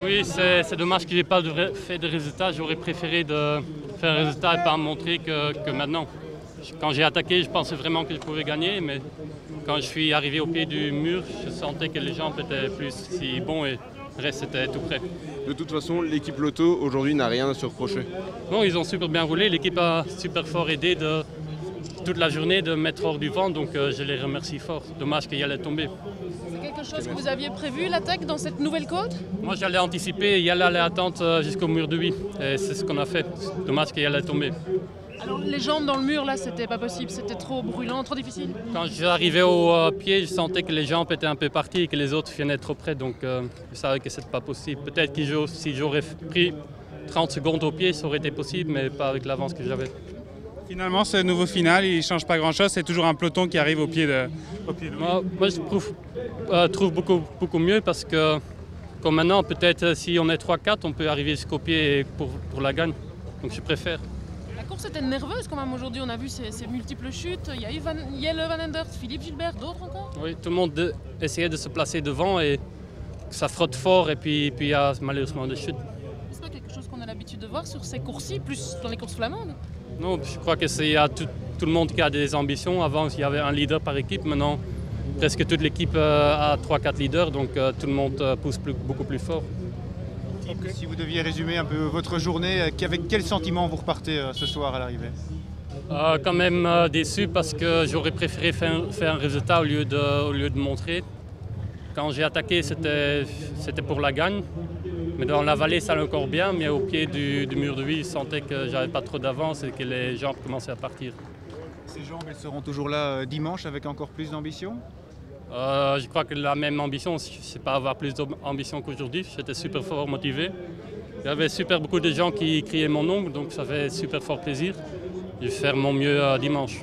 Oui, c'est dommage que j'ai pas fait de résultat. J'aurais préféré de faire un résultat et pas me montrer que maintenant. Quand j'ai attaqué, je pensais vraiment que je pouvais gagner, mais quand je suis arrivé au pied du mur, je sentais que les jambes étaient plus si bons et le reste était tout prêt. De toute façon, l'équipe Lotto aujourd'hui n'a rien à se reprocher. Non, ils ont super bien roulé. L'équipe a super fort aidé toute la journée de mettre hors du vent, donc je les remercie fort. Dommage qu'il allait tomber. C'est quelque chose que vous aviez prévu, l'attaque, dans cette nouvelle côte? Moi, j'allais anticiper, il allait attendre jusqu'au mur de 8. Et c'est ce qu'on a fait. Dommage qu'il allait tomber. Alors les jambes dans le mur, là, c'était pas possible, c'était trop brûlant, trop difficile? Quand j'arrivais au pied, je sentais que les jambes étaient un peu parties et que les autres venaient trop près, donc je savais que c'était pas possible. Peut-être que si j'aurais pris 30 secondes au pied, ça aurait été possible, mais pas avec l'avance que j'avais. Finalement, ce nouveau final, il ne change pas grand-chose, c'est toujours un peloton qui arrive au pied de Moi, je trouve beaucoup mieux parce que, comme maintenant, peut-être si on est 3-4, on peut arriver jusqu'au pied pour la gagne, donc je préfère. La course était nerveuse quand même aujourd'hui, on a vu ces multiples chutes, il y a eu Jelle Van Endert, Philippe Gilbert, d'autres encore? Oui, tout le monde essayait de se placer devant et ça frotte fort et puis il y a malheureusement des chutes. C'est pas quelque chose qu'on a l'habitude de voir sur ces courses-ci, plus dans les courses flamandes? Non, je crois que c'est à tout le monde qui a des ambitions. Avant, il y avait un leader par équipe. Maintenant, presque toute l'équipe a 3-4 leaders, donc tout le monde pousse beaucoup plus fort. Si vous deviez résumer un peu votre journée, avec quel sentiment vous repartez ce soir à l'arrivée? Quand même déçu parce que j'aurais préféré faire un résultat au lieu de montrer. Quand j'ai attaqué, c'était pour la gagne. Mais dans la vallée, ça allait encore bien, mais au pied du mur de 8, je sentais que j'avais pas trop d'avance et que les jambes commençaient à partir. Ces jambes, elles seront toujours là dimanche avec encore plus d'ambition? Je crois que la même ambition, je ne sais pas avoir plus d'ambition qu'aujourd'hui. J'étais super fort motivé. Il y avait super beaucoup de gens qui criaient mon nom, donc ça fait super fort plaisir. Je vais faire mon mieux dimanche.